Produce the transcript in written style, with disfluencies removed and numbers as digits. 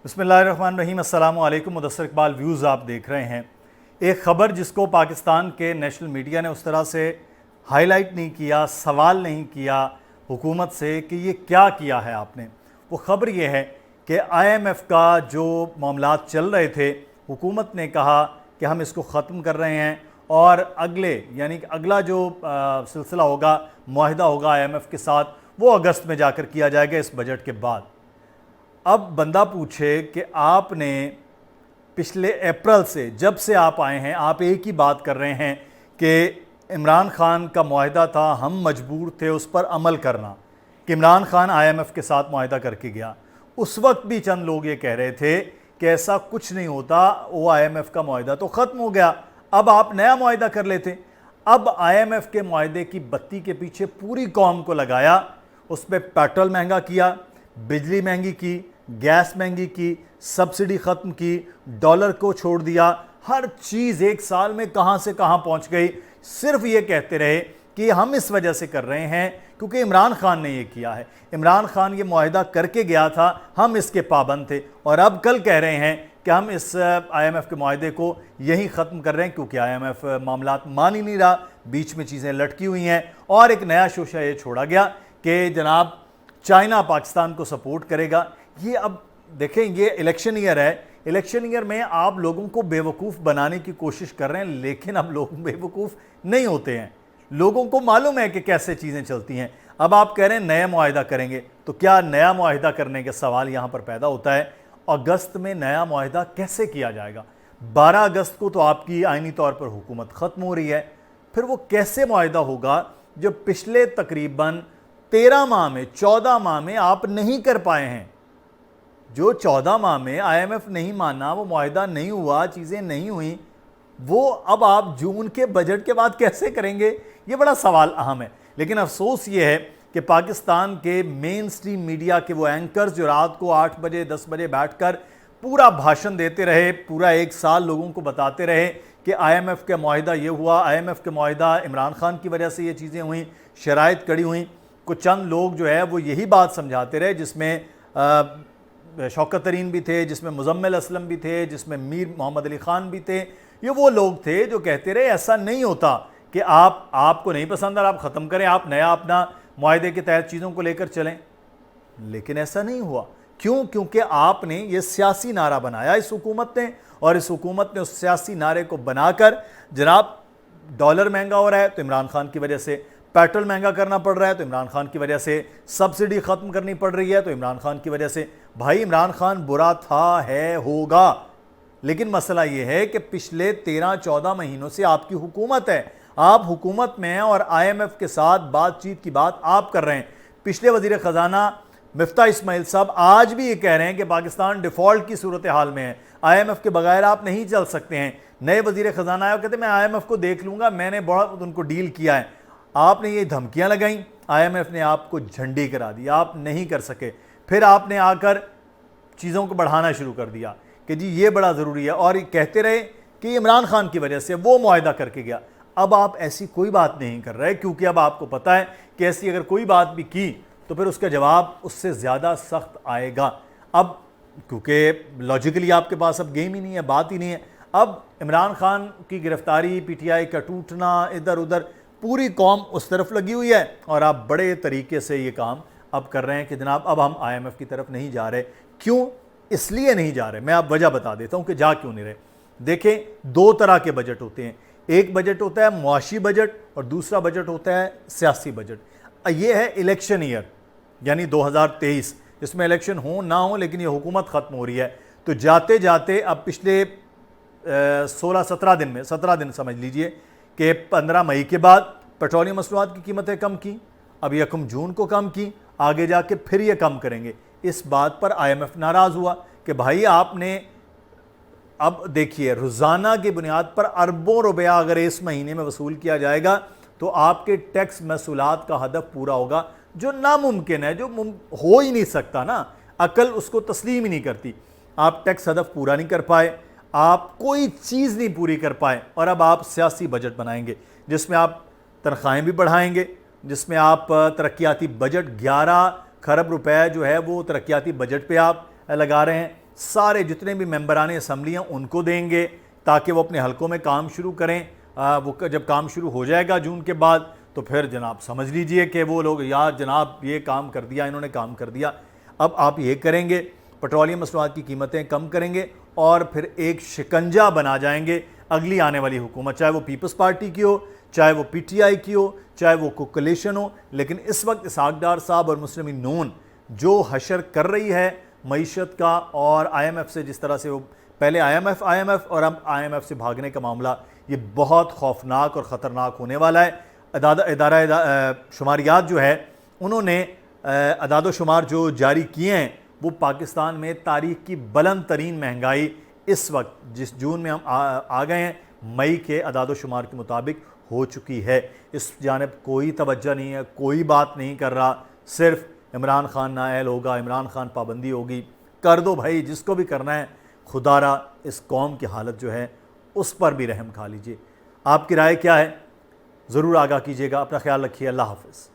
بسم اللہ الرحمن الرحیم۔ السلام علیکم۔ مدثر اقبال ویوز آپ دیکھ رہے ہیں۔ ایک خبر جس کو پاکستان کے نیشنل میڈیا نے اس طرح سے ہائی لائٹ نہیں کیا، سوال نہیں کیا حکومت سے کہ یہ کیا کیا ہے آپ نے، وہ خبر یہ ہے کہ آئی ایم ایف کا جو معاملات چل رہے تھے، حکومت نے کہا کہ ہم اس کو ختم کر رہے ہیں اور اگلا جو سلسلہ ہوگا، معاہدہ ہوگا آئی ایم ایف کے ساتھ، وہ اگست میں جا کر کیا جائے گا اس بجٹ کے بعد۔ اب بندہ پوچھے کہ آپ نے پچھلے اپریل سے جب سے آپ آئے ہیں، آپ ایک ہی بات کر رہے ہیں کہ عمران خان کا معاہدہ تھا، ہم مجبور تھے اس پر عمل کرنا، کہ Imran Khan I M F کے ساتھ معاہدہ کر کے گیا۔ اس وقت بھی چند لوگ یہ کہہ رہے تھے کہ ایسا کچھ نہیں ہوتا، وہ آئی ایم ایف کا معاہدہ تو ختم ہو گیا، اب آپ نیا معاہدہ کر لیتے۔ اب آئی ایم ایف کے معاہدے کی بتی کے پیچھے پوری قوم کو لگایا، اس پہ پیٹرول مہنگا کیا، بجلی مہنگی کی، گیس مہنگی کی، سبسڈی ختم کی، ڈالر کو چھوڑ دیا، ہر چیز ایک سال میں کہاں سے کہاں پہنچ گئی۔ صرف یہ کہتے رہے کہ ہم اس وجہ سے کر رہے ہیں کیونکہ عمران خان نے یہ کیا ہے، عمران خان یہ معاہدہ کر کے گیا تھا، ہم اس کے پابند تھے، اور اب کل کہہ رہے ہیں کہ ہم اس آئی ایم ایف کے معاہدے کو یہی ختم کر رہے ہیں کیونکہ آئی ایم ایف معاملات مان ہی نہیں رہا، بیچ میں چیزیں لٹکی ہوئی ہیں۔ اور ایک نیا شوشہ یہ چھوڑا گیا کہ جناب چائنا پاکستان کو سپورٹ کرے گا۔ یہ اب دیکھیں، یہ الیکشن ایئر ہے، الیکشن ایئر میں آپ لوگوں کو بے وقوف بنانے کی کوشش کر رہے ہیں، لیکن اب لوگ بے وقوف نہیں ہوتے ہیں، لوگوں کو معلوم ہے کہ کیسے چیزیں چلتی ہیں۔ اب آپ کہہ رہے ہیں نیا معاہدہ کریں گے، تو کیا نیا معاہدہ کرنے کا سوال یہاں پر پیدا ہوتا ہے؟ اگست میں نیا معاہدہ کیسے کیا جائے گا؟ 12 اگست کو تو آپ کی آئینی طور پر حکومت ختم ہو رہی ہے، پھر وہ کیسے معاہدہ ہوگا جو پچھلے تقریباً 13 ماہ میں 14 ماہ میں آپ نہیں کر پائے ہیں؟ جو 14 ماہ میں آئی ایم ایف نہیں مانا، وہ معاہدہ نہیں ہوا، چیزیں نہیں ہوئیں، وہ اب آپ جون کے بجٹ کے بعد کیسے کریں گے؟ یہ بڑا سوال اہم ہے۔ لیکن افسوس یہ ہے کہ پاکستان کے مین سٹریم میڈیا کے وہ اینکرز جو رات کو 8 بجے 10 بجے بیٹھ کر پورا بھاشن دیتے رہے، پورا ایک سال لوگوں کو بتاتے رہے کہ آئی ایم ایف کا معاہدہ یہ ہوا، آئی ایم ایف کا معاہدہ عمران خان کی وجہ سے یہ چیزیں ہوئیں، شرائط کڑی ہوئیں، کچھ چند لوگ جو ہے وہ یہی بات سمجھاتے رہے، جس میں شوکت ترین بھی تھے، جس میں مزمل اسلم بھی تھے، جس میں میر محمد علی خان بھی تھے۔ یہ وہ لوگ تھے جو کہتے رہے ایسا نہیں ہوتا کہ آپ کو نہیں پسند اور آپ ختم کریں، آپ نیا اپنا معاہدے کے تحت چیزوں کو لے کر چلیں، لیکن ایسا نہیں ہوا۔ کیوں؟ کیونکہ آپ نے یہ سیاسی نعرہ بنایا اس حکومت نے، اور اس حکومت نے اس سیاسی نعرے کو بنا کر جناب ڈالر مہنگا ہو رہا ہے تو عمران خان کی وجہ سے، پیٹرول مہنگا کرنا پڑ رہا ہے تو عمران خان کی وجہ سے، سبسڈی ختم کرنی پڑ رہی ہے تو عمران خان کی وجہ سے۔ بھائی عمران خان برا تھا، ہے، ہوگا، لیکن مسئلہ یہ ہے کہ پچھلے 13-14 مہینوں سے آپ کی حکومت ہے، آپ حکومت میں ہیں اور آئی ایم ایف کے ساتھ بات چیت کی بات آپ کر رہے ہیں۔ پچھلے وزیر خزانہ مفتاح اسماعیل صاحب آج بھی یہ کہہ رہے ہیں کہ پاکستان ڈیفالٹ کی صورتحال میں ہے، آئی ایم ایف کے بغیر آپ نہیں چل سکتے ہیں۔ نئے وزیر خزانہ آئے اور کہتے ہیں میں آئی ایم ایف کو دیکھ لوں گا، میں نے بہت ان کو ڈیل کیا ہے۔ آپ نے یہ دھمکیاں لگائیں، آئی ایم ایف نے آپ کو جھنڈی کرا دی، آپ نہیں کر سکے۔ پھر آپ نے آ کر چیزوں کو بڑھانا شروع کر دیا کہ جی یہ بڑا ضروری ہے، اور یہ کہتے رہے کہ یہ عمران خان کی وجہ سے وہ معاہدہ کر کے گیا۔ اب آپ ایسی کوئی بات نہیں کر رہے کیونکہ اب آپ کو پتہ ہے کہ ایسی اگر کوئی بات بھی کی تو پھر اس کا جواب اس سے زیادہ سخت آئے گا۔ اب کیونکہ لاجیکلی آپ کے پاس اب گیم ہی نہیں ہے، بات ہی نہیں ہے۔ اب عمران خان کی گرفتاری، پی ٹی آئی کا ٹوٹنا، ادھر ادھر پوری قوم اس طرف لگی ہوئی ہے، اور آپ بڑے طریقے سے یہ کام اب کر رہے ہیں کہ جناب اب ہم آئی ایم ایف کی طرف نہیں جا رہے۔ کیوں؟ اس لیے نہیں جا رہے، میں آپ وجہ بتا دیتا ہوں کہ جا کیوں نہیں رہے۔ دیکھیں، 2 طرح کے بجٹ ہوتے ہیں، ایک بجٹ ہوتا ہے معاشی بجٹ اور دوسرا بجٹ ہوتا ہے سیاسی بجٹ۔ یہ ہے الیکشن ایئر یعنی 2023، جس میں الیکشن ہوں نہ ہوں لیکن یہ حکومت ختم ہو رہی ہے، تو جاتے جاتے اب پچھلے 16-17 دن میں، 17 دن سمجھ لیجئے کہ 15 مئی کے بعد پیٹرولیم مصنوعات کی قیمتیں کم کی، اب 1 جون کو کم کی، آگے جا کے پھر یہ کم کریں گے۔ اس بات پر آئی ایم ایف ناراض ہوا کہ بھائی آپ نے، اب دیکھیے روزانہ کی بنیاد پر اربوں روپیہ اگر اس مہینے میں وصول کیا جائے گا تو آپ کے ٹیکس محصولات کا ہدف پورا ہوگا، جو ناممکن ہے، جو ہو ہی نہیں سکتا نا، عقل اس کو تسلیم ہی نہیں کرتی۔ آپ ٹیکس ہدف پورا نہیں کر پائے، آپ کوئی چیز نہیں پوری کر پائے، اور اب آپ سیاسی بجٹ بنائیں گے جس میں آپ تنخواہیں بھی بڑھائیں گے، جس میں آپ ترقیاتی بجٹ 11 کھرب روپے جو ہے وہ ترقیاتی بجٹ پہ آپ لگا رہے ہیں، سارے جتنے بھی ممبران اسمبلی ہیں ان کو دیں گے تاکہ وہ اپنے حلقوں میں کام شروع کریں. وہ جب کام شروع ہو جائے گا جون کے بعد تو پھر جناب سمجھ لیجئے کہ وہ لوگ یار جناب یہ کام کر دیا، انہوں نے کام کر دیا. اب آپ یہ کریں گے، پیٹرولیم مصنوعات کی قیمتیں کم کریں گے اور پھر ایک شکنجہ بنا جائیں گے اگلی آنے والی حکومت، چاہے وہ پیپلز پارٹی کی ہو، چاہے وہ پی ٹی آئی کی ہو، چاہے وہ کولیشن ہو. لیکن اس وقت اسحاق ڈار صاحب اور مسلم نون جو حشر کر رہی ہے معیشت کا، اور آئی ایم ایف سے جس طرح سے وہ پہلے آئی ایم ایف اور اب آئی ایم ایف سے بھاگنے کا معاملہ، یہ بہت خوفناک اور خطرناک ہونے والا ہے. ادارہ شماریات جو ہے انہوں نے اعداد و شمار جو جاری کیے ہیں وہ پاکستان میں تاریخ کی بلند ترین مہنگائی اس وقت جس جون میں ہم آ گئے ہیں مئی کے اعداد و شمار کے مطابق ہو چکی ہے. اس جانب کوئی توجہ نہیں ہے، کوئی بات نہیں کر رہا، صرف عمران خان نااہل ہوگا، عمران خان پابندی ہوگی. کر دو بھائی جس کو بھی کرنا ہے، خدا را اس قوم کی حالت جو ہے اس پر بھی رحم کھا لیجئے. آپ کی رائے کیا ہے؟ ضرور آگاہ کیجیے گا. اپنا خیال رکھیے. اللہ حافظ.